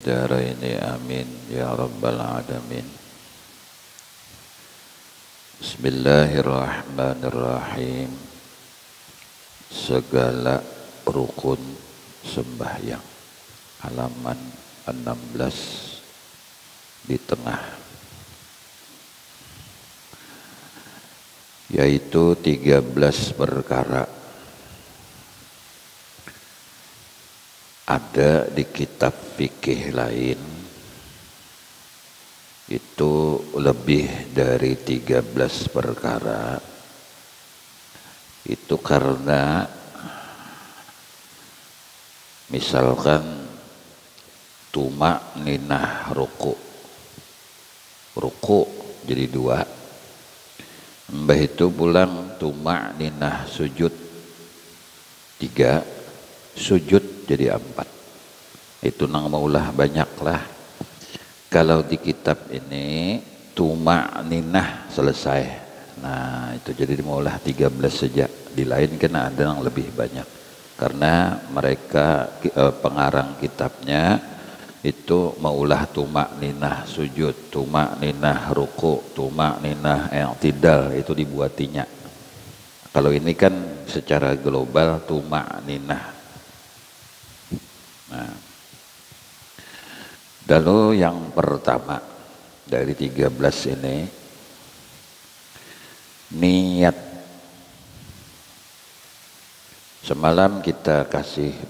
Daraini amin ya rabbal alamin. Bismillahirrahmanirrahim. Segala rukun sembahyang, halaman 16 di tengah, yaitu 13 perkara. Ada di kitab fikih lain itu lebih dari 13 perkara. Itu karena misalkan tumak ninah ruku jadi 2, mbah itu pulang tumak ninah sujud 3, sujud jadi 4. Itu nang maulah banyak lah. Kalau di kitab ini tumak ninah selesai, nah itu jadi maulah 13 saja. Di lain kan ada yang lebih banyak, karena mereka pengarang kitabnya itu maulah tumak ninah sujud, tumak ninah ruku, tumak ninah i'tidal, itu dibuatinya. Kalau ini kan secara global tumak ninah. Nah, lalu yang pertama dari 13 ini, niat. Semalam kita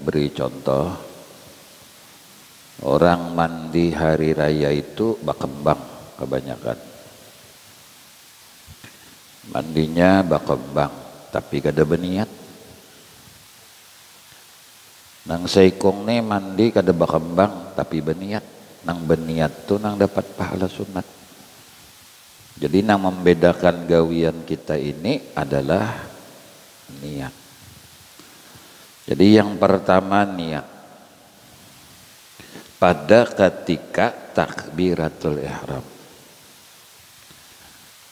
beri contoh, orang mandi hari raya itu bakembang kebanyakan. Mandinya bakembang, tapi kada berniat. Nang seikong nih mandi kada bakembang tapi berniat. Nang berniat tuh nang dapat pahala sunat. Jadi nang membedakan gawian kita ini adalah niat. Jadi yang pertama niat. Pada ketika takbiratul ihram.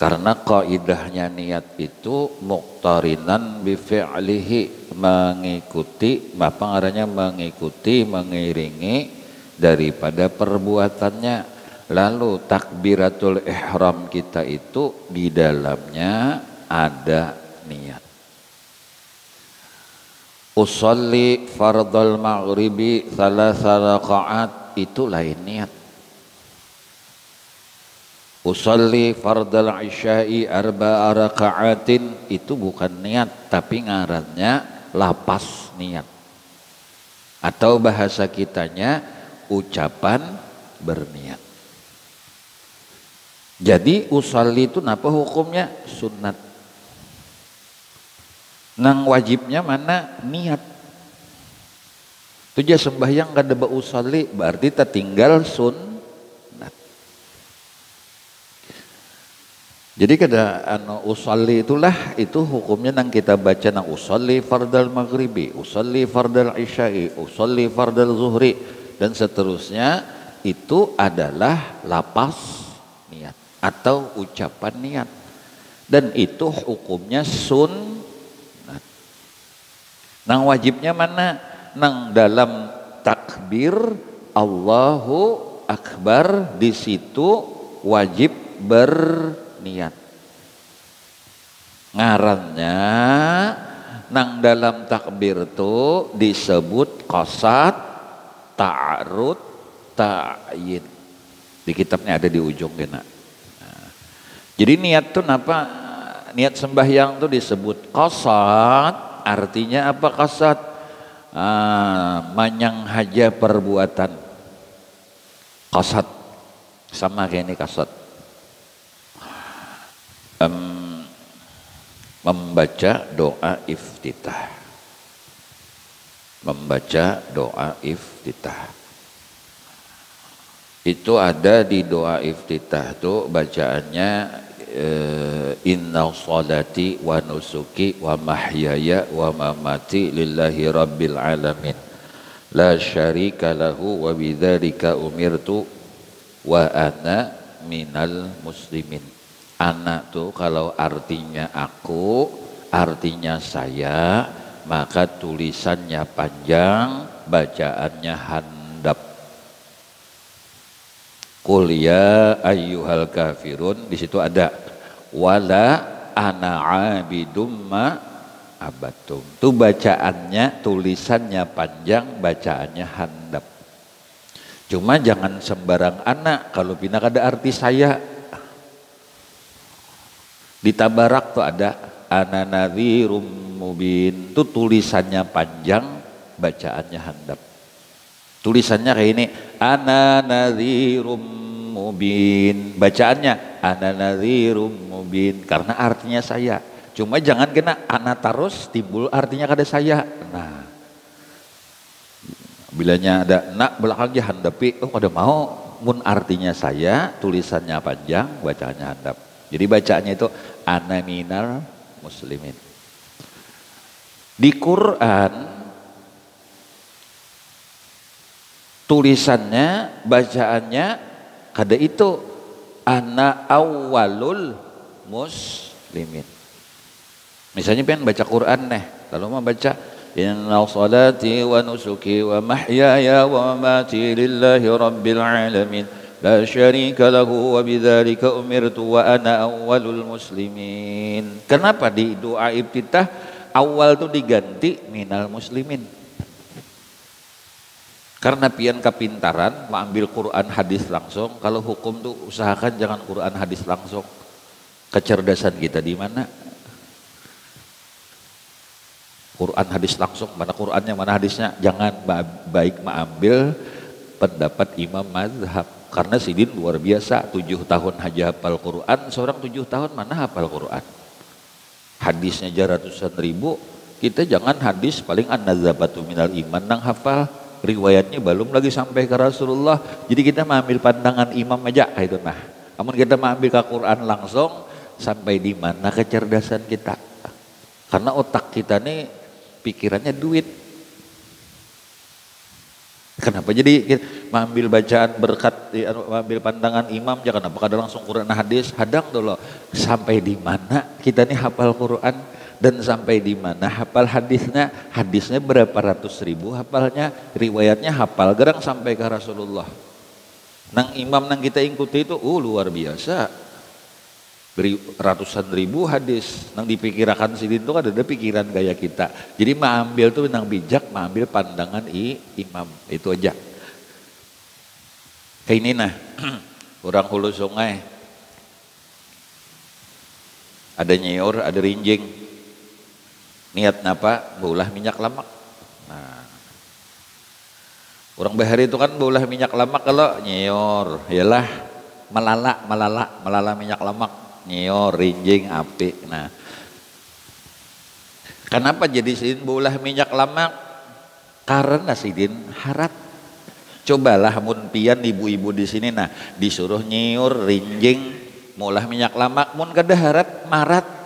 Karena kaidahnya niat itu muqtarinan bi fi'lihi, mengikuti, mengiringi daripada perbuatannya. Lalu takbiratul ihram kita itu di dalamnya ada niat. Usolli fardal maghribi 3 rakaat, itu lain niat. Usolli fardal isya'i 4 raka'atin, itu bukan niat, tapi ngarannya lapas niat. Atau bahasa kitanya ucapan berniat. Jadi usolli itu napa hukumnya? Sunat. Nang wajibnya mana? Niat. Itu aja sembahyang kada ba usolli, berarti tertinggal sunat. Jadi kada usolli itulah, itu hukumnya nang kita baca nang usolli fardal maghribi, usolli fardal isya'i, usolli fardal zuhri dan seterusnya, itu adalah lapas niat atau ucapan niat, dan itu hukumnya sunat. Nang wajibnya mana? Nang dalam takbir Allahu Akbar, di situ wajib berniat. Ngarannya nang dalam takbir itu disebut qasad, ta'arud, ta'yin. Di kitabnya ada di ujung kena. Nah, jadi niat tuh napa? Niat sembahyang tuh disebut qasad. Artinya apa qasad? Manyang haja perbuatan. Qasad sama kayak ini qasad. Membaca doa iftitah. Membaca doa iftitah. Itu ada di doa iftitah tuh bacaannya inna salati wa nusuki wa mahyaya wa mamati lillahi rabbil alamin la syarika lahu wa bidzalika umirtu wa ana minal muslimin. Anak tuh kalau artinya aku, artinya saya, maka tulisannya panjang, bacaannya handap. Qul ya ayyuhal kafirun, di situ ada wala ana abidum ma abatum. Itu bacaannya, tulisannya panjang, bacaannya handap. Cuma jangan sembarang anak, kalau pindah ada arti saya. Di Tabarak tuh ada ana nadhirum mubin, itu tulisannya panjang, bacaannya handap. Tulisannya kayak ini, ana nadhirum mubin, bacaannya ana nadhirum mubin, karena artinya saya. Cuma jangan kena ana terus timbul artinya kada saya. Nah, bilanya ada nak belakangnya handapi, oh kada mau, mun artinya saya, tulisannya panjang, bacaannya handap. Jadi bacaannya itu ana minal muslimin. Di Quran tulisannya, bacaannya kada itu ana awwalul muslimin. Misalnya pengen baca Quran nih, lalu mau baca inna salati wa nusuki wa mahyaya wa mamati lillahi rabbil alamin la syarika lahu wa bidzalika umirtu wa ana awwalul muslimin. Kenapa di doa iftitah awal tuh diganti minal muslimin? Karena pian kepintaran mengambil Quran hadis langsung. Kalau hukum tuh usahakan jangan Quran hadis langsung. Kecerdasan kita di mana? Quran hadis langsung, mana Qurannya mana hadisnya? Jangan baik mengambil pendapat imam mazhab. Karena Sidin luar biasa, 7 tahun aja hafal Quran, seorang 7 tahun mana hafal Quran? Hadisnya aja ratusan ribu, kita jangan hadis paling an-nazabatu minal iman nang hafal. Riwayatnya belum lagi sampai ke Rasulullah. Jadi kita mengambil pandangan imam aja kayak itu. Nah, namun kita mengambil ke Quran langsung, sampai di mana kecerdasan kita? Karena otak kita nih pikirannya duit. Kenapa jadi mengambil bacaan berkat, mengambil pandangan imam, jangan apa kada langsung Quran hadis, hadang dulu sampai di mana kita nih hafal Quran. Dan sampai di mana hafal hadisnya, hadisnya berapa ratus ribu hafalnya, riwayatnya hafal gerang sampai ke Rasulullah. Nang imam nang kita ikuti itu luar biasa, ratusan ribu hadis. Nang dipikirkan Sidin itu kan ada pikiran gaya kita. Jadi mengambil tuh nang bijak, mengambil pandangan imam, itu aja. Kayak ini nah, orang hulu sungai, ada nyiur, ada rinjing. Niat napa? Beulah minyak lemak. Nah, orang bahari itu kan beulah minyak lemak kalau nyiur, yalah melala minyak lemak, nyiur, rinjing, api. Nah, kenapa jadi Sidin beulah minyak lemak? Karena Sidin harat. Cobalah mun pian ibu-ibu di sini, nah disuruh nyiur, rinjing, meulah minyak lemak, mun kada harat marat.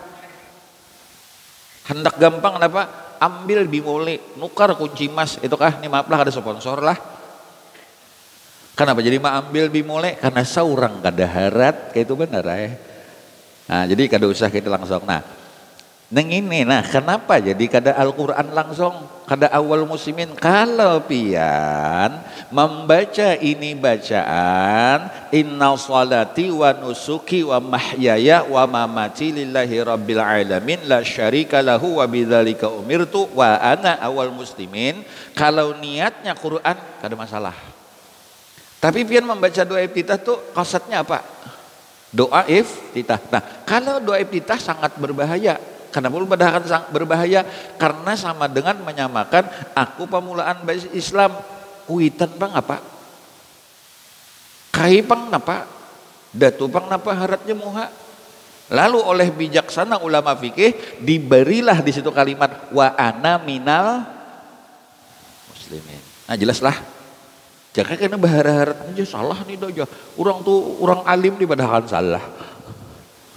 Hendak gampang kenapa? Ambil bimole, nukar kunci emas, itu kah? Ini maaf lah ada sponsor lah. Kenapa jadi ambil bimole? Karena seorang kada harat, kayak itu benar ya. Nah jadi kada usah kita langsung. Nah, neng ini, nah kenapa jadi kada Al-Quran langsung, kada awal muslimin? Kalau pian membaca ini bacaan inna salati wa nusuki wa mahyaya wa mamati lillahi rabbil alamin la syarika lahu wa bidzalika umirtu wa ana awal muslimin. Kalau niatnya Quran kada masalah. Tapi pian membaca doa iftitah tuh konsepnya apa? Doa iftitah. Nah, kalau doa iftitah sangat berbahaya. Kenapa berbahaya? Karena sama dengan menyamakan aku pemulaan Islam. Kuitan bang apa? Kai pang napa? Datu pang napa haratnya muha? Lalu oleh bijaksana ulama fikih diberilah di situ kalimat wa ana minal muslimin. Nah jelaslah. Jangan kena bahara-harat aja salah nih dojo. Orang tuh orang alim dipadakan salah.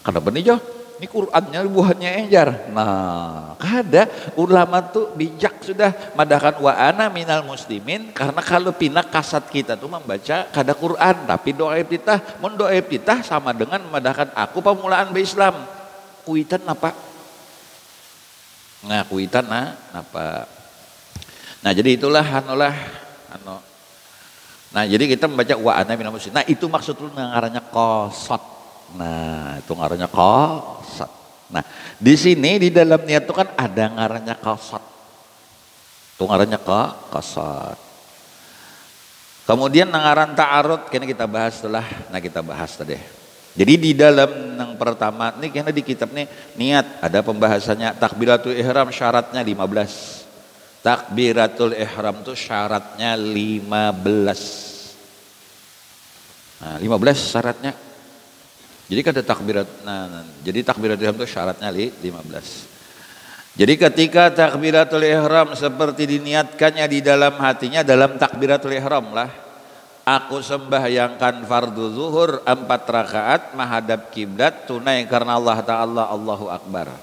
Kenapa nih jo? Ini Qurannya buahnya enjar. Nah, kada ulama tuh bijak sudah madakan wa ana minal muslimin, karena kalau pindah kasat kita tuh membaca kada Quran tapi doa iftitah. Mun doa iftitah sama dengan madakan aku pemulaan Islam. Kuitan apa? Nah, kuitan apa? Nah, jadi itulah Nah, jadi kita membaca wa ana minal musyrikin. Nah, itu maksud lu ngarannya qasad. Nah, itu ngarannya qasad. Nah, di sini di dalam niat itu kan ada ngarannya qasad. Itu ngarannya qasad. Kemudian ngaran ta'arud kini kita bahas setelah kita bahas tadi. Jadi di dalam yang pertama ini kena di kitab nih niat ada pembahasannya takbiratul ihram syaratnya 15. Takbiratul ihram itu syaratnya 15. Nah, 15 syaratnya. Jadi ada takbirat. Jadi takbiratul ihram itu syaratnya 15. Jadi ketika takbiratul ihram seperti diniatkannya di dalam hatinya dalam takbiratul ihram lah. Aku sembahyangkan fardu zuhur 4 rakaat menghadap kiblat tunai karena Allah Ta'ala Allahu Akbar.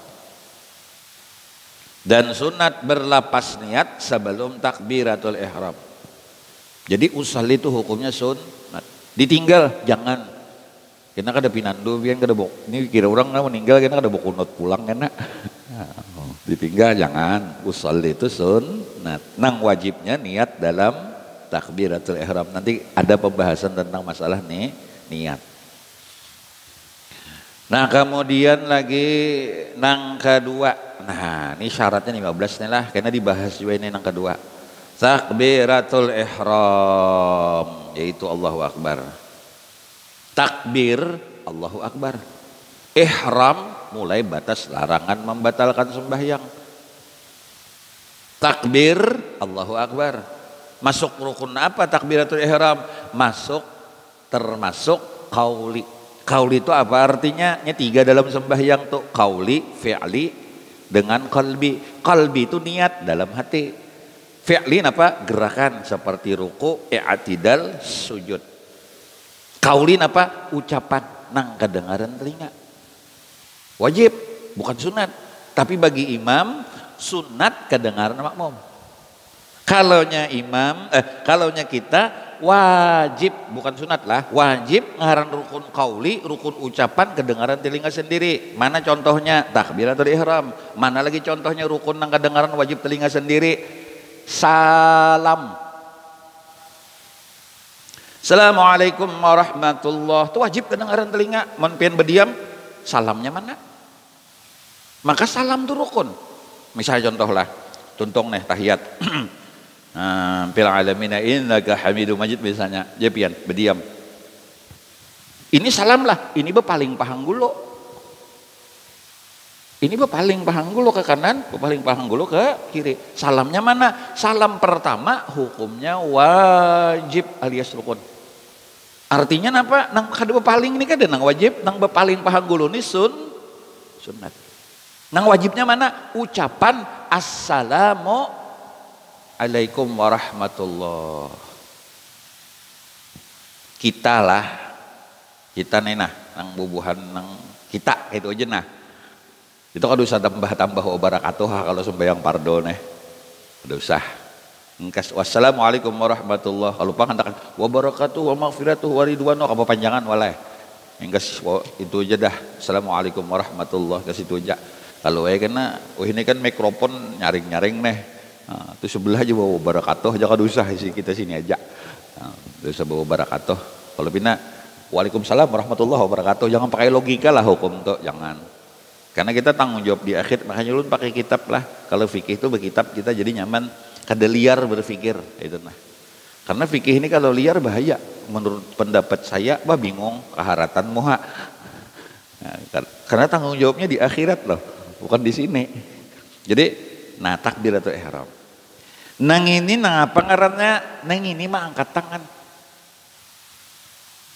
Dan sunat berlapas niat sebelum takbiratul ihram. Jadi usalli itu hukumnya sunat. Ditinggal jangan. Kena kada pinandu biar kada bok. Ini kira orang meninggal kena kada bok kunut pulang kena. Ditinggal jangan. Usalli itu sunat. Nang wajibnya niat dalam takbiratul ihram. Nanti ada pembahasan tentang masalah niat. Nah, kemudian lagi nang kedua. Nah, ini syaratnya 15 nih lah karena dibahas juga ini nang kedua. Takbiratul ihram yaitu Allahu Akbar. Takbir Allahu Akbar. Ihram mulai batas larangan membatalkan sembahyang. Takbir Allahu Akbar. Masuk rukun apa takbiratul ihram? Termasuk qauli. Qauli itu apa artinya? Ini 3 dalam sembahyang tuh qauli, fi'li dengan qalbi. Qalbi itu niat dalam hati. Fi'li apa? Gerakan seperti ruku, i'tidal, sujud. Qauli apa? Ucapan nang kedengaran telinga. Wajib, bukan sunat. Tapi bagi imam sunat kedengaran makmum. Kalaunya kita wajib bukan sunat lah, wajib ngaran rukun qauli, rukun ucapan kedengaran telinga sendiri. Mana contohnya? Takbiratul ihram. Mana lagi contohnya rukun nang kedengaran wajib telinga sendiri? Salam. Assalamualaikum warahmatullah. Itu wajib kedengaran telinga. Mun pian berdiam, salamnya mana? Maka salam itu rukun. Misalnya contoh lah, tuntong nih tahiyat. Fil alamina innaka hamidum majid misalnya jepian berdiam ini salam lah, ini bepaling pahanggulo, ini bepaling pahanggulo ke kanan, bepaling pahanggulo ke kiri. Salamnya mana? Salam pertama hukumnya wajib alias rukun. Artinya apa? Nang kada bepaling ini kan nang wajib, nang bepaling pahanggulo ini sunat. Nang wajibnya mana? Ucapan assalamu alaikum warahmatullah. Kita nih nang bubuhan nang kita itu aja nah. Itu kan usah tambah wabarakatuh kalau sembahyang pardo nih. Ada usah. Engkas wassalamualaikum warahmatullah. Kalau lupa katakan wabarakatuh wa maghfiratuh wa ridwanu apa panjangan walai. Engkas itu aja dah. Assalamualaikum warahmatullah ke situ aja. Kalau kena ini kan mikrofon nyaring-nyaring nih. Nah, itu sebelah aja bawa barakatuh aja kada usah isi kita sini aja. Nah, usah bawa barakatuh. Kalau pina waalaikumsalam warahmatullahi wabarakatuh. Jangan pakai logika lah hukum tuh, jangan. Karena kita tanggung jawab di akhir, makanya lu pakai kitab lah. Kalau fikih itu berkitab kita jadi nyaman, kada liar berpikir itu nah. Karena fikih ini kalau liar bahaya. Menurut pendapat saya, bingung keharatan muha. Nah, karena tanggung jawabnya di akhirat loh, bukan di sini. Jadi takbiratul ihram. Nang ini nang apa ngarannya? Nang ini mah angkat tangan.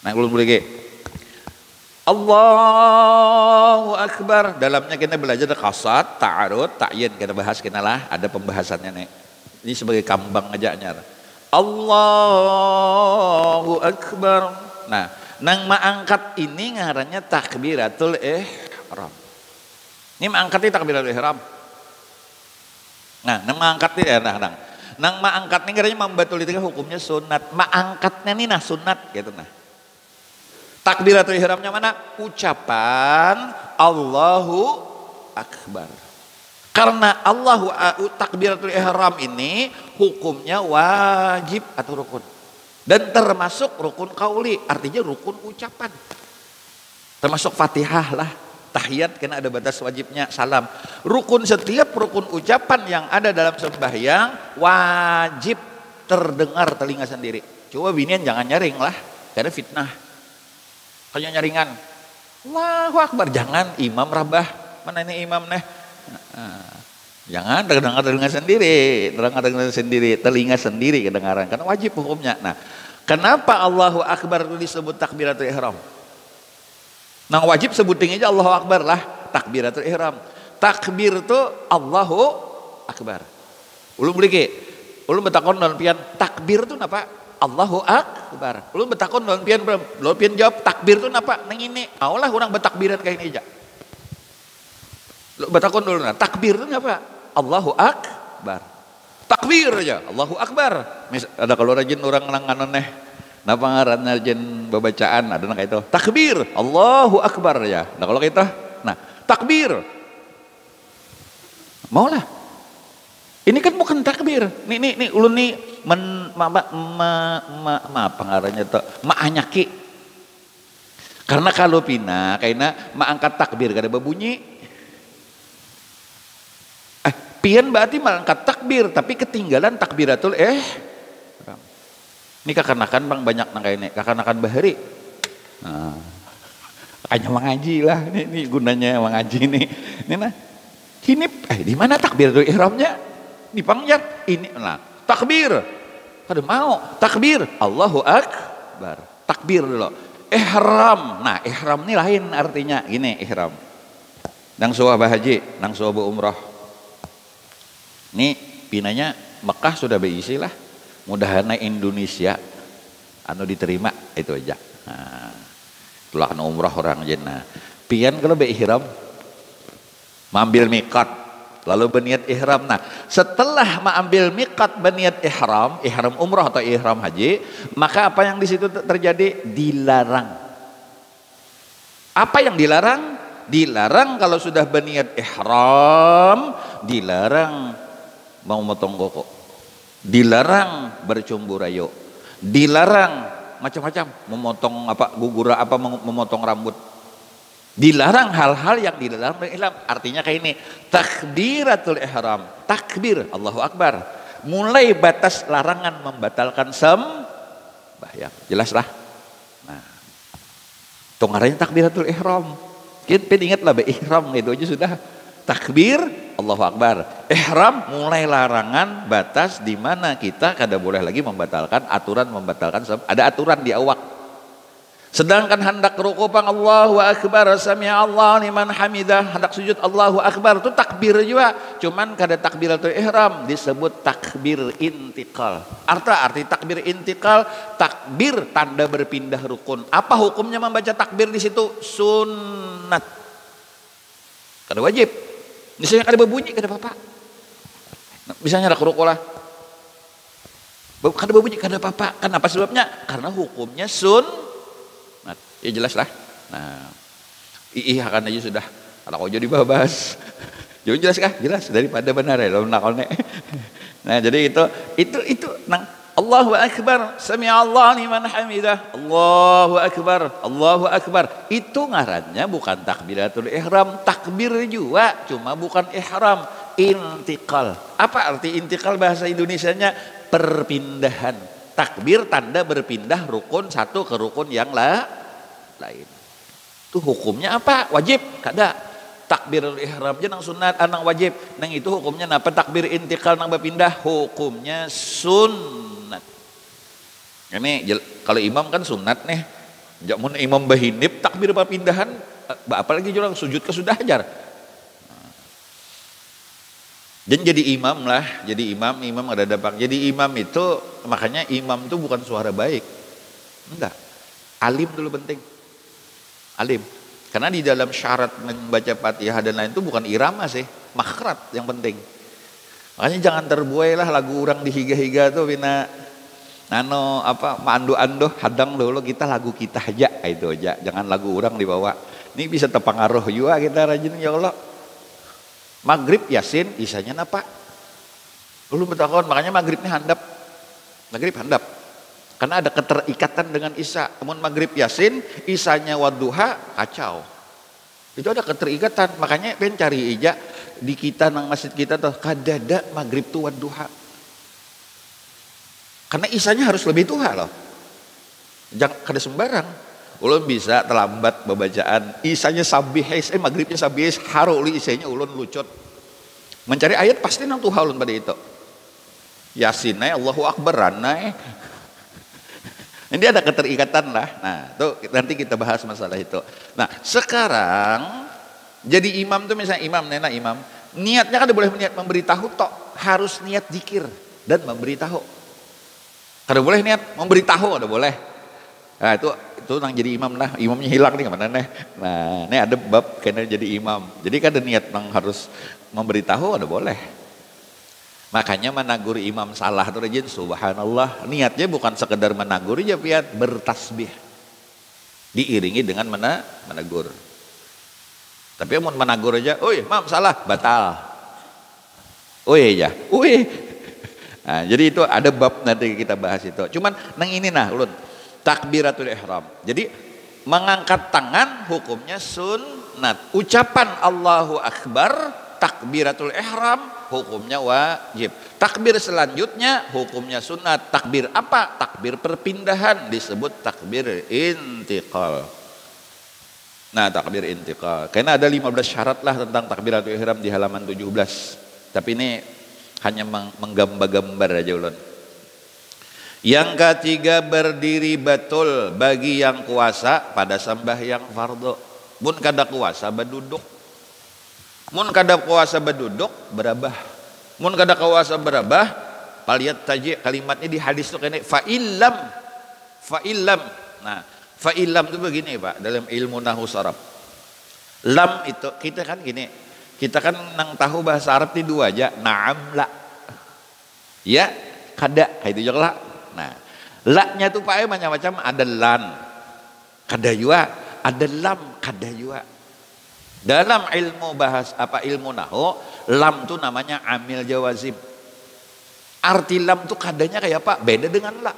Nang ulun boleh Allahu Akbar. Dalamnya kita belajar qasad, ta'arud, ta'yin. Kita bahas kita lah, ada pembahasannya nih. Ini sebagai kambang aja nyar. Allahu Akbar. Nah, nang maangkat ini ngarannya takbiratul ihram. Ini maangkat takbiratul ihram. Nah, nang maangkat ini nang maangkat ini katanya membatul itu hukumnya sunat. Maangkatnya nih sunat gitu nah. Takbiratul ihramnya mana? Ucapan Allahu Akbar. Karena takbiratul ihram ini hukumnya wajib atau rukun. Dan termasuk rukun qauli, artinya rukun ucapan. Termasuk Fatihah lah, tahiyat karena ada batas wajibnya, salam. Rukun, setiap rukun ucapan yang ada dalam sembahyang wajib terdengar telinga sendiri. Coba binian jangan nyaring lah, karena fitnah. Kayak nyaringan, Allahu Akbar, jangan imam rabah, mana ini imam nih. Jangan terdengar telinga sendiri, telinga sendiri kedengaran, karena wajib hukumnya. Nah, kenapa Allahu Akbar itu disebut takbiratul ihram? Nah, wajib sebutin aja Allahu Akbar lah, takbiratul ihram. Takbir itu Allahu Akbar. Ulun beli ulun betakon dalam pian takbir itu napa? Allahu Akbar. Ulun betakon dalam pian belum? Ulun pian jawab takbir itu napa? Neng ini, maulah orang betakbiran kayak ini aja. Lu betakon dulu, nah takbir itu napa? Allahu Akbar. Takbir aja, Allahu Akbar. Ada kalau rajin orang langanan napa ngaranna jen babacaan ada kayak itu. Takbir, Allahu Akbar ya. Nah kalau kita, nah takbir. Maulah. Ini kan bukan takbir. Nih ulun nih apa ngarannya tuh? Ma'anyaki. Karena kalau pina kaina angkat takbir kada berbunyi. Pian berarti mengangkat takbir tapi ketinggalan takbiratul ini kakanakan bang banyak nang kayak ini kakanakan bahari. Nah, hanya mengaji lah ini gunanya mengaji nih. Ini nah ini di mana takbiratul ihramnya? Di pangjar ini nah takbir. Kada mau takbir Allahu Akbar. Takbir dulu. Ihram. Nah, ihram ini lain artinya. Gini ihram. Nang suah bahaji, nang suah umrah. Ini pinanya Mekah sudah berisi lah, mudahan Indonesia anu diterima itu aja. Nah, itulah anu umrah orang jenah. Pian kalau berihram, mengambil miqat, lalu berniat ihram. Nah, setelah mengambil miqat berniat ihram umrah atau ihram haji, maka apa yang di situ terjadi? Dilarang. Apa yang dilarang? Dilarang kalau sudah berniat ihram, dilarang mau motong koko, dilarang bercumbu rayo, dilarang macam-macam memotong apa gugura apa memotong rambut, dilarang hal-hal yang dilarang ihram. Artinya kayak ini takbiratul ihram, takbir Allahu Akbar, mulai batas larangan membatalkan sembahyang, jelas lah. Nah, tonggaranya takbiratul ihram, kita ingatlah ihram itu aja sudah. Takbir Allahu Akbar, ihram mulai larangan batas di mana kita kada boleh lagi membatalkan aturan ada aturan di awak. Sedangkan hendak ruku pang Allahu Akbar, sami Allah liman hamidah, hendak sujud Allahu Akbar itu takbir juga, cuman kada takbiratul ihram, disebut takbir intikal. Arti takbir intikal, takbir tanda berpindah rukun. Apa hukumnya membaca takbir di situ? Sunnat, kada wajib. Misalnya kada berbunyi kada apa-apa. Misalnya ada kerukulah, kada berbunyi kada apa-apa. Kenapa sebabnya? Karena hukumnya sunnat. Ya jelas lah. Nah, akan aja sudah. Anak ojo dibahas. Jadi jelas kah? Jelas daripada benar ya. Nah jadi itu nang Allahu Akbar, sami Allah liman hamidah, Allahu Akbar. Itu ngarannya bukan takbiratul ihram, takbir juga, cuma bukan ihram, intikal. Apa arti intikal bahasa Indonesianya? Perpindahan. Takbir tanda berpindah rukun satu ke rukun yang lain. Itu hukumnya apa? Wajib? Kada. Takbirul ihram nang sunat, nang wajib. Nang itu hukumnya apa? Takbir intikal nang berpindah, hukumnya sunat. Ini kalau imam kan sunat nih. Jangan imam bahinip takbir perpindahan, apalagi jurang sujud ke sudah ajar. Dan jadi imam lah, jadi imam ada dapat. Jadi imam itu makanya imam itu bukan suara baik. Enggak. Alim dulu penting. Alim. Karena di dalam syarat membaca Fatihah dan lain itu bukan irama sih, makrat yang penting. Makanya jangan terbuai lah lagu orang dihiga-higa tuh bina apa mandu-ando hadang dulu, kita lagu kita aja itu aja, jangan lagu orang dibawa. Ini bisa terpengaruh juga kita rajin ya Allah. Maghrib Yasin, isanya napa? Belum bertakon, makanya maghribnya handap. Maghrib handap. Karena ada keterikatan dengan Isya. Namun maghrib Yasin, Isyanya wadduha, kacau. Itu ada keterikatan. Makanya pengen cari ija di kita nang masjid kita tuh kadada maghrib tuh wadduha. Karena Isyanya harus lebih tuha loh. Jangan kada sembarang. Ulun bisa terlambat pembacaan Isyanya sabihis, maghribnya sabihis, haru uli Isyanya ulun lucut. Mencari ayat pasti nang tuha ulun pada itu. Yasin Allahu Akbar ranai. Ini ada keterikatan lah. Nah, tuh nanti kita bahas masalah itu. Nah, sekarang jadi imam tuh misalnya imam, niatnya kan boleh niat memberitahu tok, harus niat zikir dan memberitahu. Kada boleh niat memberitahu, ada boleh. Nah, itu nang jadi imam lah. Imamnya hilang nih kemana nih? Nah, ini ada bab kena jadi imam. Jadi kan ada niat nang harus memberitahu, ada boleh. Makanya menagur imam salah tuh rajin subhanallah, niatnya bukan sekedar menagur aja pian, bertasbih diiringi dengan menagur. Tapi mau menagur aja, "Oi, imam salah," batal. Nah, jadi itu ada bab nanti kita bahas itu. Cuman nang ini nah ulun takbiratul ihram. Jadi mengangkat tangan hukumnya sunnat. Ucapan Allahu Akbar takbiratul ihram hukumnya wajib. Takbir selanjutnya hukumnya sunat. Takbir apa? Takbir perpindahan disebut takbir intiqal. Nah, takbir intiqal. Karena ada 15 syarat lah tentang takbiratul ihram di halaman 17. Tapi ini hanya menggambar-gambar aja ulun. Yang ketiga, berdiri betul bagi yang kuasa pada sembahyang fardhu. Mun kada kuasa berduduk. Mun kada kuasa berduduk berabah. Mun kada kuasa berabah, paliat taji kalimatnya di hadis itu kene fa illam. Nah, fa illam itu begini Pak dalam ilmu nahwu sharaf. Lam itu kita kan gini. Kita kan nang tahu bahasa Arab itu dua aja, na'am la. Ya, kada kayak itu juga lah. Nah, la-nya tuh Pak macam-macam, ada lan. Kada jua, ada lam, kada jua. Dalam ilmu ilmu nahwu, lam tuh namanya amil jawazim. Arti lam tuh kadanya kayak apa? Beda dengan la.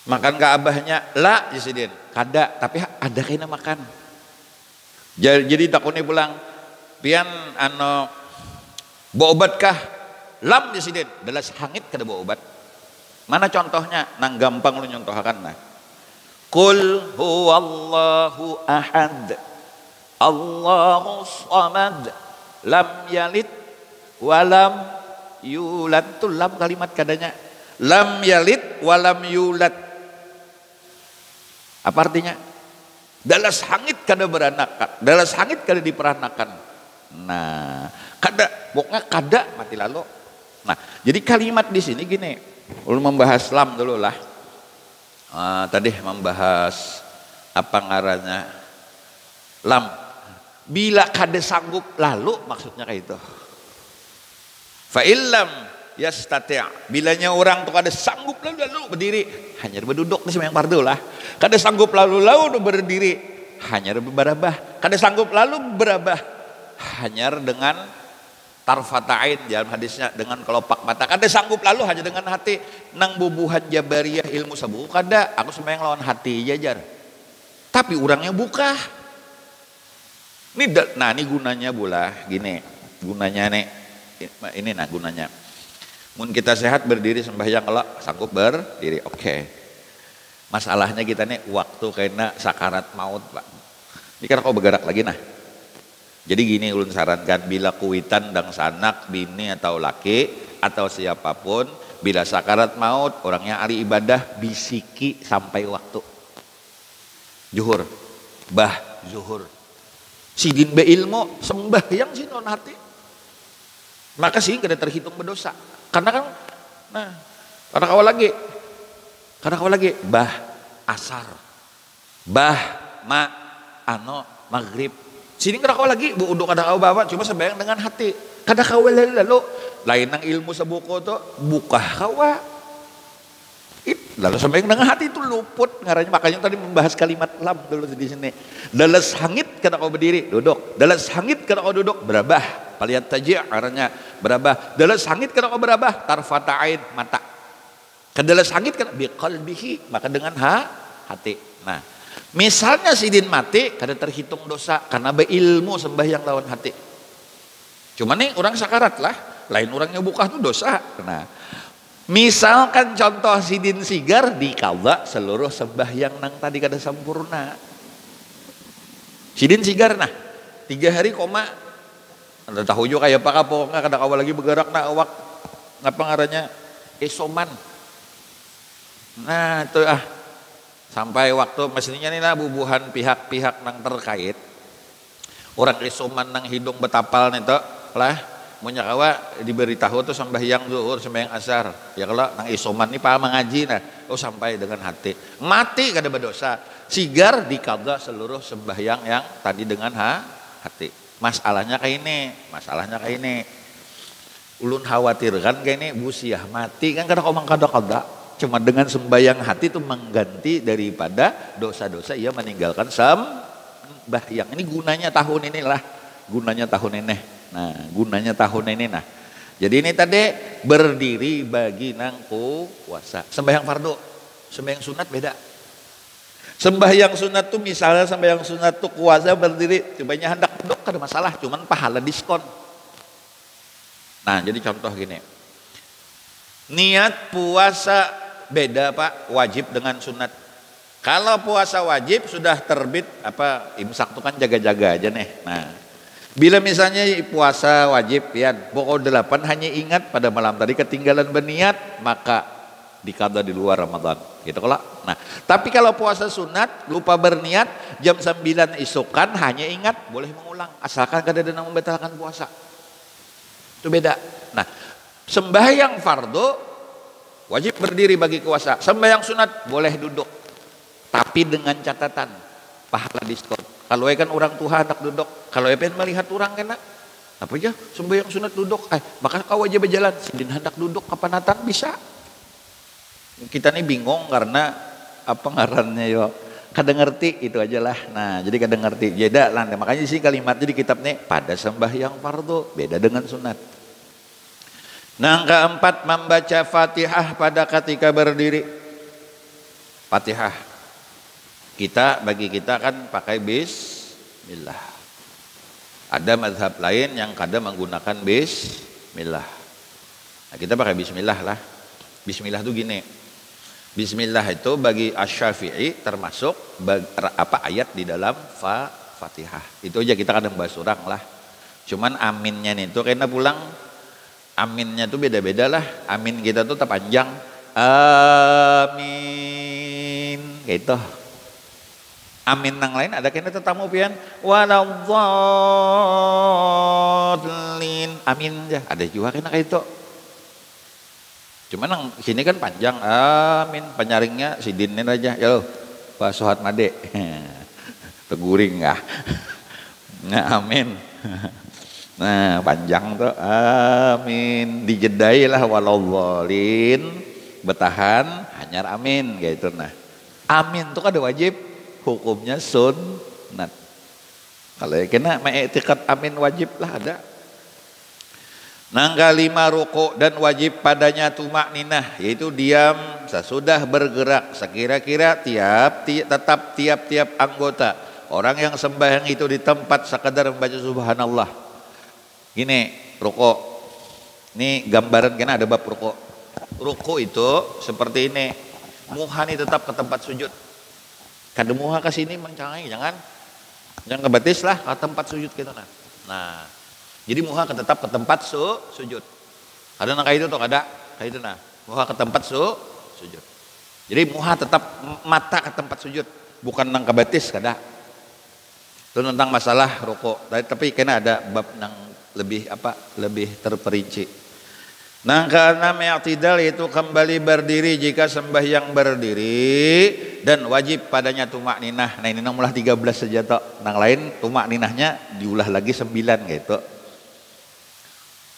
Makan ke abahnya la jisidin, kada, tapi ada kena makan. Jadi takutnya pulang, pian bawa obat kah? Lam jisidin, dalas hangit kada bawa obat. Mana contohnya? Nang gampang lu nyontohakan nah. Qul huwallahu ahad Allahus samad lam yalid walam yulad. Tuh lam kalimat kadanya. Lam yalid walam yulad. Apa artinya? Dalas hangit kada beranakan, dalas hangit kada diperanakan. Nah, pokoknya kada mati lalu. Nah, jadi kalimat di sini gini. Ulun membahas lam dulu lah. Tadi membahas apa ngarannya lam. Bila kada sanggup lalu maksudnya kayak itu. Fa illam yastati', bilanya orang tuh kada sanggup lalu berdiri, hanya berduduk di sembahyang fardu lah. Kada sanggup lalu berdiri, hanya berabah. Kada sanggup lalu berabah, hanya dengan tarfata'in dalam hadisnya, dengan kelopak mata. Kada sanggup lalu hanya dengan hati. Nang bubuhan jabariyah ilmu sabu kada, aku sembahyang lawan hati jajar. Tapi orangnya buka. Nah ini gunanya bola gini. Gunanya nih ini nah gunanya. Mun kita sehat berdiri sembahyang kalau sanggup berdiri, oke. Masalahnya kita nih waktu kena sakarat maut Pak. Ini kan kau bergerak lagi nah. Jadi gini ulun sarankan, bila kuitan dang sanak bini atau laki atau siapapun, bila sakarat maut orangnya hari ibadah bisiki sampai waktu zuhur, zuhur. Sidin be ilmu sembahyang sih non hati, maka sih kada terhitung berdosa. Karena kan, nah, karena kau lagi, asar, maghrib. Sini kada kau lagi, untuk kada kau bawa, cuma sembahyang dengan hati. Kada kau lalu, lain nang ilmu sebuku tu buka kawa. Lalu sembahyang dengan hati itu luput ngaranya. Makanya tadi membahas kalimat lam dulu di sini. Dalas hangit kada kau berdiri, duduk. Dalas hangit kada kau duduk, berabah. Paliat taji' aranya berabah. Dalas hangit kada kau berabah, tarfata'ain mata. Kadala sakit kan biqalbihi, maka dengan hati. Nah, misalnya sidin mati kada terhitung dosa karena beilmu sembahyang lawan hati. Cuman nih orang sakarat lah, lain orangnya buka tuh dosa. Nah, misalkan contoh sidin sigar dikala seluruh sembahyang nang tadi kada sempurna. Sidin sigar nah 3 hari koma anda tahu juga kayak apa pokoknya kada awal lagi bergerak na awak apa ngarannya isoman. Nah itu sampai waktu mestinya nih lah bubuhan pihak-pihak nang terkait orang isoman nang hidung betapal nih tuh lah munyakawa diberitahu tuh sembahyang zuhur sembahyang asar ya kalau nang isoman nih paham mengaji nah sampai dengan hati mati kada berdosa sigar dikada seluruh sembahyang yang tadi dengan hati. Masalahnya kayak ini ulun khawatirkan kayak ini busiah mati kan kada komang kada cuma dengan sembahyang hati itu mengganti daripada dosa-dosa ia meninggalkan sembahyang. Ini gunanya tahun ini. Nah, gunanya tahun ini nah. Jadi ini tadi berdiri bagi nang puasa. Sembahyang fardu, sembahyang sunat beda. Sembahyang sunat tuh misalnya sembahyang sunat tuh puasa berdiri, cobanya hendak duduk kada masalah, cuman pahala diskon. Nah, jadi contoh gini. Niat puasa beda Pak, wajib dengan sunat. Kalau puasa wajib sudah terbit imsak tuh kan jaga-jaga aja nih. Nah, bila misalnya puasa wajib ya pokok 8 hanya ingat pada malam tadi ketinggalan berniat maka dikada di luar Ramadan gitu kalau. Nah, tapi kalau puasa sunat lupa berniat jam 9 isukan hanya ingat boleh mengulang asalkan kada ada membatalkan puasa. Itu beda. Nah, sembahyang fardu wajib berdiri bagi puasa. Sembahyang sunat boleh duduk. Tapi dengan catatan pahala diskon. Kalau kan orang tua hendak duduk, kalau pengen melihat orang kena apa aja sembahyang sunat duduk, maka kau aja berjalan, sidin hendak duduk kapanatan bisa. Kita nih bingung karena apa ngarannya yo, kada ngerti itu aja lah. Nah jadi kada ngerti, beda lah. Makanya sih kalimat di kitab nih pada sembahyang fardu beda dengan sunat. Nah keempat membaca Fatihah pada ketika berdiri. Fatihah. Bagi kita kan pakai bismillah. Ada mazhab lain yang kadang menggunakan bismillah. Nah, kita pakai bismillah lah. Bismillah itu gini. Bismillah itu bagi Asy-Syafi'i termasuk ayat di dalam Fatihah. Itu aja kita kadang bahas orang lah. Cuman aminnya nih tuh karena pulang aminnya tuh beda-beda lah. Amin kita tuh terpanjang. Amin gitu. Amin nang lain ada kena tetamu pian waladhdallin amin aja ada juga kena kayak itu. Cuman nang sini kan panjang amin penyaringnya sidinin aja ya lo Pak Sohat Made teguring nggak nah amin nah panjang tuh amin dijedai lah waladhdallin bertahan hanyar amin gitu. Nah amin tuh ada wajib hukumnya sunnat. Kalau kena mengiktikad amin wajib lah ada. Nang kelima ruku dan wajib padanya tumakninah yaitu diam sesudah bergerak sekira-kira tetap tiap-tiap anggota. Orang yang sembahyang itu di tempat sekadar membaca subhanallah. Gini ruku. Ini gambaran kena ada bab ruku. Ruku itu seperti ini. Muhani tetap ke tempat sujud. Kada muha ke sini mencangai jangan kebatis lah ke tempat sujud kita nah jadi muha tetap ke tempat sujud ada nang kayak itu tuh ada kayak itu nah muha ke tempat sujud jadi muha tetap mata ke tempat sujud bukan nang kebatis kada itu tentang masalah rukuk tapi kena ada bab nang lebih terperinci. Nah keenam i'tidal itu kembali berdiri jika sembahyang berdiri dan wajib padanya tumakninah. Nah ini nang mulah 13 saja toh. Nang lain tumakninahnya diulah lagi 9 gitu.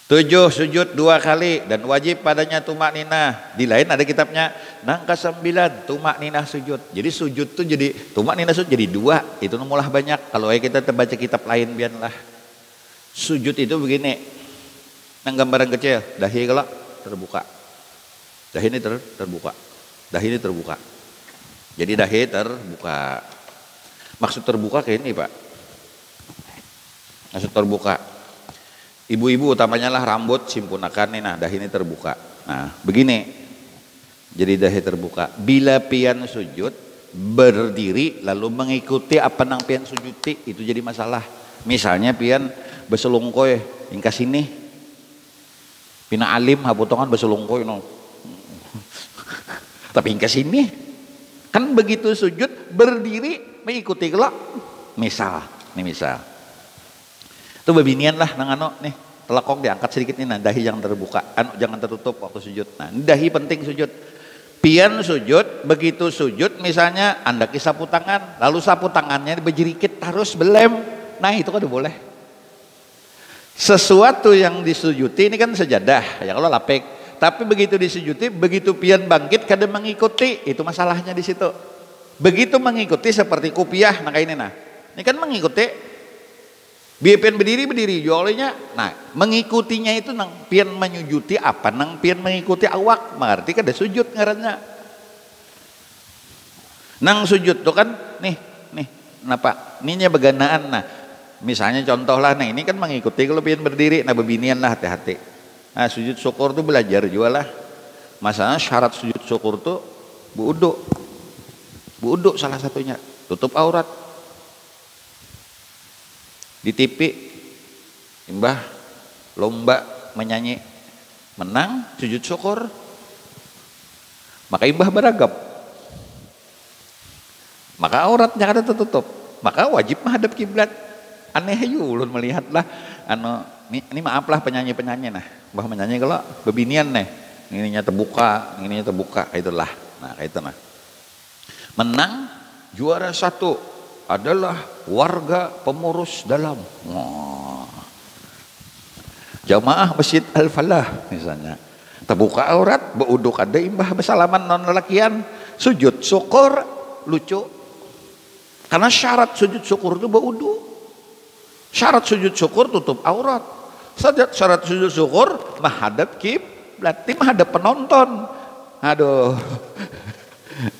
7 sujud 2 kali dan wajib padanya tumakninah. Di lain ada kitabnya nang ke-9 tumakninah sujud. Jadi sujud tuh jadi tumakninah sujud jadi 2. Itu nang mulah banyak. Kalau kita terbaca kitab lain biarlah. Sujud itu begini. Nang gambaran kecil, dahi kalau terbuka. Dahi ini terbuka. Dahi ini terbuka. Jadi dahi terbuka. Maksud terbuka kayak ini Pak. Maksud terbuka. Ibu-ibu utamanya lah rambut simpunakan nih, nah dahi ini terbuka. Nah begini. Jadi dahi terbuka. Bila pian sujud berdiri lalu mengikuti apa nang pian sujuti itu jadi masalah. Misalnya pian beselungkoy hingga sini. Pina alim habutongan beselungkoy no. Tapi hingga sini kan begitu sujud berdiri mengikuti kelak. Misal, nih misal. Itu babinian lah nang ano nih, telekong diangkat sedikit nih, nah dahi yang terbuka, anu jangan tertutup waktu sujud. Nah, dahi penting sujud. Pian sujud, begitu sujud misalnya Anda sapu tangan, lalu sapu tangannya berjerikit harus belem. Nah, itu kan udah boleh. Sesuatu yang disujuti ini kan sejadah, ya kalau lapek. Tapi begitu disujuti, begitu pian bangkit kada mengikuti, itu masalahnya di situ. Begitu mengikuti seperti kupiah, nah kayak ini nah. Ini kan mengikuti. Biar pian berdiri jualnya. Nah, mengikutinya itu nang pian menyujuti apa? Nang pian mengikuti awak, berarti kada sujud ngarannya. Nang sujud tuh kan nih, kenapa? Ininya beganaan nah. Misalnya contoh lah, nah ini kan mengikuti kalau pian berdiri, nah bebinian lah hati-hati. Nah sujud syukur tuh belajar juga lah. Masalahnya syarat sujud syukur tuh buuduk. Buuduk salah satunya. Tutup aurat. Di TV imbah lomba menyanyi menang sujud syukur. Maka imbah beragap. Maka auratnya kada tertutup. Maka wajib menghadap kiblat. Aneh aja ulun melihatlah anu ini maaf lah penyanyi-penyanyi nah. Bah menyanyi kalau bebinian nih, ininya terbuka, itulah. Nah, kayak itu nah. Menang juara 1 adalah warga pemurus dalam. Wah. Jamaah Masjid Al-Falah misalnya. Terbuka aurat, beuduk ada imbah bersalaman non lelakian, sujud syukur lucu. Karena syarat sujud syukur itu beuduk. Syarat sujud syukur tutup aurat. Syarat sujud syukur menghadap kiblat, menghadap penonton. Aduh.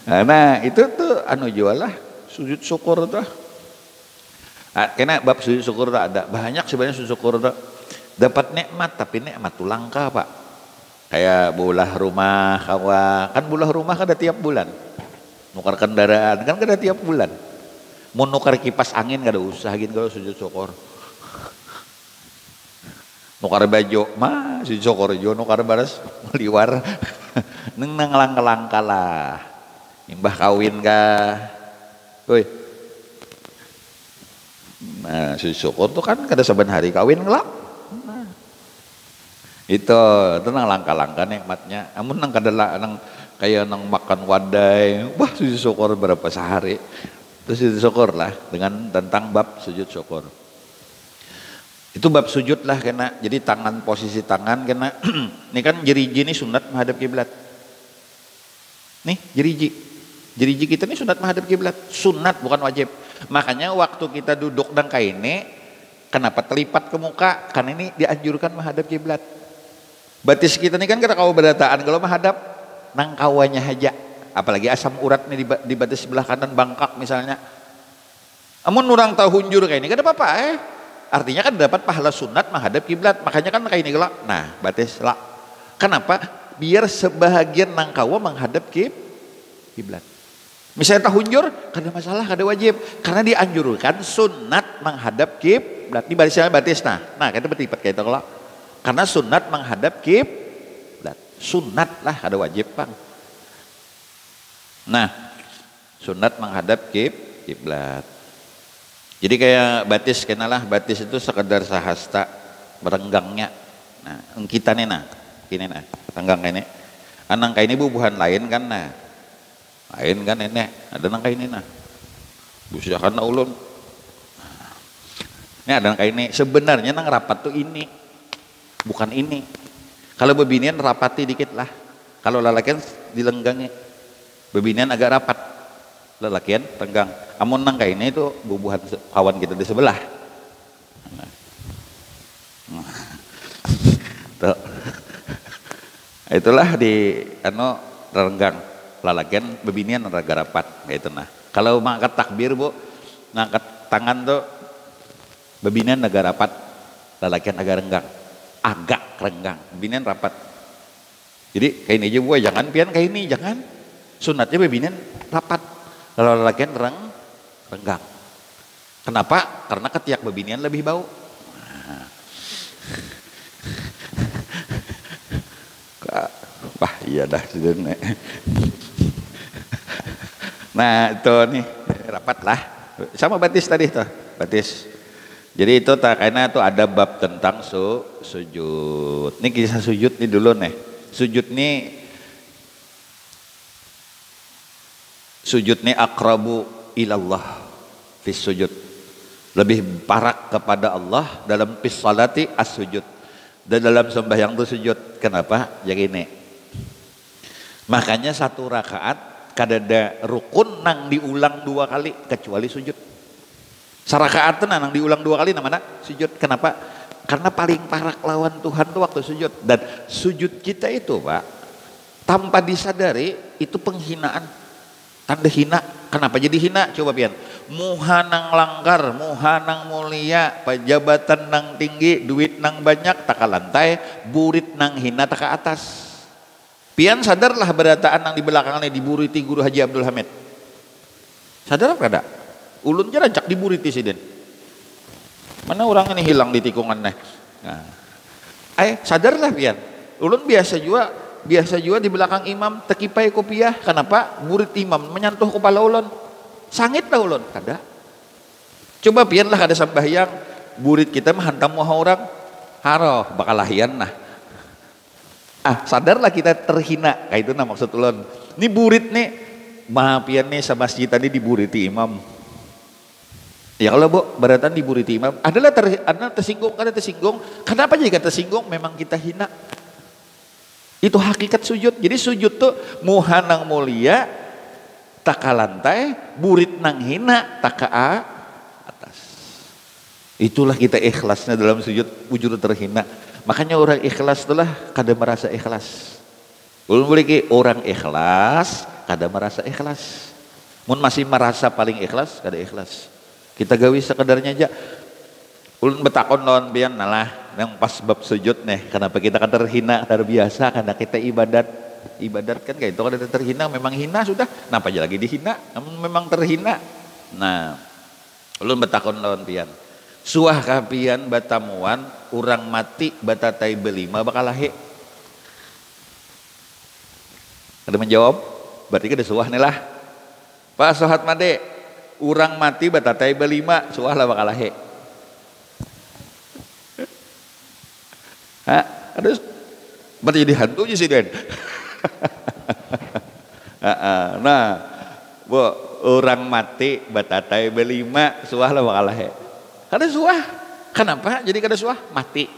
Nah, itu tuh anu jualah sujud syukur tuh. Nah, karena bab sujud syukur tuh ada banyak sebenarnya sujud syukur tuh. Dapat nikmat tapi nikmat tuh langka, Pak. Kayak bulah rumah, kan bulah rumah kan ada tiap bulan. Nukar kendaraan kan ada tiap bulan. Mau nukar kipas angin gak ada usah gitu kalau sujud syukur. Nukar baju mah sujud syukur jo nukar baras meliwar. Neng langka-langka lah. Imbah kawin kah? Woi. Nah, sujud syukur tuh kan kada saban hari kawin ngelak. Nah. Itu nang langka-langka nikmatnya. Amun nang kada nang kayak nang makan wadai, wah sujud syukur berapa sehari. Terus sujud syukur lah dengan tentang bab sujud syukur. Itu bab sujud lah kena. Jadi tangan posisi tangan kena. Ini kan jeriji ini sunat menghadap kiblat. Nih jeriji. Jeriji kita ini sunat menghadap kiblat. Sunat bukan wajib. Makanya waktu kita duduk dan kayak ini, kenapa terlipat ke muka? Karena ini dianjurkan menghadap kiblat. Batis kita ini kan kita kau berdataan kalau menghadap nang kawanya aja. Apalagi asam urat nih di batis sebelah kanan bangkak misalnya. Amun orang tahu hunjur kayak ini kan apa-apa Artinya kan dapat pahala sunat menghadap kiblat. Makanya kan kayak ini gelak. Nah, batis lah. Kenapa? Biar sebahagian nang kawa menghadap kiblat. Misalnya tahunjur, kada masalah, kada wajib. Karena dianjurkan sunat menghadap kiblat. Ini barisnya batis nah. Nah, kita bertipat kayak itu gelak. Karena sunat menghadap kiblat. Sunat lah, kada wajib bang. Nah, sunat menghadap kiblat. Jadi kayak batis kenalah, batis itu sekedar sahasta berenggangnya. Nah, kita nih nah, ini nah, renggang ini. Anang kayak ini bubuhan lain kan nah. Lain kan ini, ada nang kayak ini nah. Busakan ulun. Ini ada nang kayak ini. Sebenarnya nang rapat tuh ini. Bukan ini. Kalau bebinian rapati dikit lah. Kalau lalakian dilenggangi. Bebinian agak rapat. Lelakian renggang. Amun nang kayak ini itu bubuhan kawan kita di sebelah. Tuh. Itulah di renggang lalakian bebinian raga rapat gitu nah. Kalau mengangkat takbir Bu, ngangkat tangan tuh bebinian agak rapat, lalakian agak renggang, bebinian rapat. Jadi kayak ini aja Bu, jangan pian kayak ini, jangan. Sunatnya bebinian rapat, kalau lalakian renggang. Kenapa? Karena ketiak bebinian lebih bau. Nah. Wah iya dah. Nah itu nih rapat lah. Sama batis tadi tuh, batis. Jadi itu karena itu ada bab tentang sujud. Ini kisah sujud nih dulu nih. Sujud nih akrabu ilallah fis sujud. Lebih parak kepada Allah dalam fis salati as sujud. Dan dalam sembahyang itu sujud. Kenapa? Ya gini. Makanya satu rakaat kadada rukun nang diulang 2 kali kecuali sujud. Sarakaat nang diulang 2 kali namanya sujud. Kenapa? Karena paling parak lawan Tuhan tuh waktu sujud. Dan sujud kita itu Pak, tanpa disadari itu penghinaan. Tanda hina. Kenapa jadi hina? Coba pian. Muha nang langgar, muha nang mulia, pejabatan nang tinggi, duit nang banyak, taka lantai, burit nang hina taka atas. Pian sadarlah berataan nang di belakangnya diburiti Guru Haji Abdul Hamid. Sadar apa kada? Ulun aja rancak diburiti siden. Mana orang ini hilang di tikungan nih. Nah. Sadarlah pian. Ulun biasa juga di belakang imam tekipai kopiah. Kenapa? Murid imam menyantuh kepala ulun. Sangit lah ulun. Kada. Coba pian lah kada sambahyang. Murid kita menghantam muha orang. Haroh bakal lahian nah. Sadarlah kita terhina. Kayak itu nah maksud ulun. Ini murid nih. Mahapian nih sama masjid tadi diburiti imam. Ya kalau Bu, beratan diburiti imam. Adalah tersinggung. Kada tersinggung. Kenapa jika tersinggung? Memang kita hina. Itu hakikat sujud. Jadi sujud tuh muha nang mulia, taka lantai, burit nang hina, taka atas. Itulah kita ikhlasnya dalam sujud, wujud terhina. Makanya orang ikhlas itulah kada merasa ikhlas. Ulun boleh ki orang ikhlas, kada merasa ikhlas. Mun masih merasa paling ikhlas, kada ikhlas. Kita gawi sekedarnya aja. Ulun betakon lawan pian nalah yang pas bab sujud nih. Kenapa kita kan terhina terbiasa karena kita ibadat kan kayak itu kan terhina memang hina sudah. Kenapa aja lagi dihina? Memang terhina. Nah, ulun betakon lawan pian. Suah kapian batamuan urang mati batatai belima bakal lahe. Ada menjawab? Berarti kada suah nih lah. Pak Sohat Made, urang mati batatai belima suah lah bakal lahe. Aduh, berarti jadi hantu aja sih Den. Nah, Bu, orang mati batatai belima suah lah bakal lahe. Kada suah. Kenapa? Jadi kada suah mati.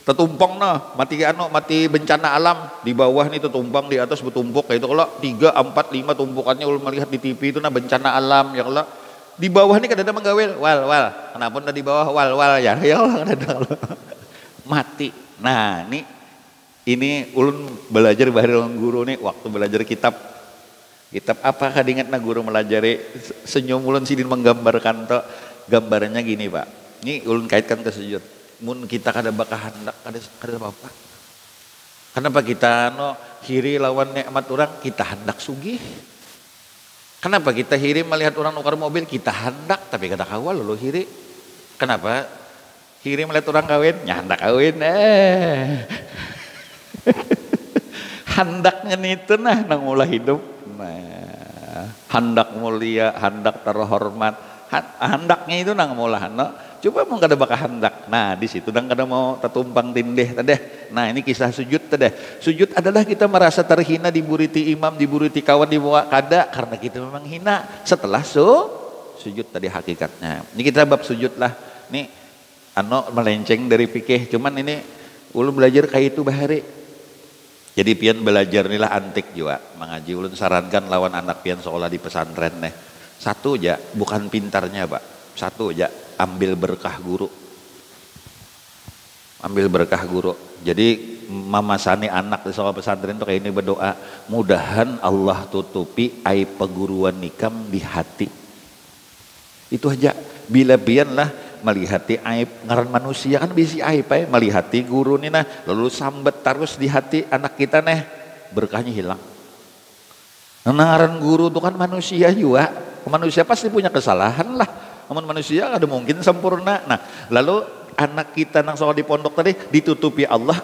Tetumpang noh, mati bencana alam di bawah nih tetumpang di atas bertumpuk kayak itu kalau 3, 4, 5 tumpukannya ulun melihat di TV itu nah bencana alam ya kalau di bawah nih kadang menggawel wal kenapa udah di bawah wal ya Allah kadang mati. Nah ini ulun belajar bahari lawan guru nih waktu belajar kitab apa kadingat na guru melajari senyum ulun sidin menggambarkan to gambarannya gini Pak. Ini ulun kaitkan ke sujud. Mun kita kada bakal hendak kada apa-apa. Kenapa kita hiri lawan nikmat orang kita hendak sugih. Kenapa kita hiri melihat orang nukar mobil kita hendak tapi kada kawal lo hiri. Kenapa hiri melihat orang kawin ya hendak kawin handaknya itu nah nang mulai hidup. Nah, hendak mulia, hendak terhormat, hendaknya itu nang mulahan. Coba mau kada bakal hendak. Nah, di situ nang kada mau tetumpang tindih tadeh. Nah, ini kisah sujud tadeh. Sujud adalah kita merasa terhina diburiti imam, diburiti kawan dibawa kada karena kita memang hina. Setelah sujud tadi hakikatnya. Ini kita bab sujud lah. Nih melenceng dari fikih. Cuman ini ulun belajar kayak itu bahari. Jadi pian belajar inilah antik juga mengaji. Ulun sarankan lawan anak pian sekolah di pesantren nih. Satu aja, bukan pintarnya Pak. Satu aja, ambil berkah guru. ambil berkah guru. Jadi mama sani anak di sekolah pesantren tuh kayak ini berdoa, mudahan Allah tutupi aib perguruan nikam di hati. Itu aja. Bila bianlah melihati aib ngaran manusia kan bisi aib melihati guru nih nah, lalu sambet terus di hati anak kita nih, berkahnya hilang. Ngaran guru itu kan manusia juga, manusia pasti punya kesalahan lah, namun manusia ada mungkin sempurna. Nah lalu anak kita nang sekolah di pondok tadi ditutupi Allah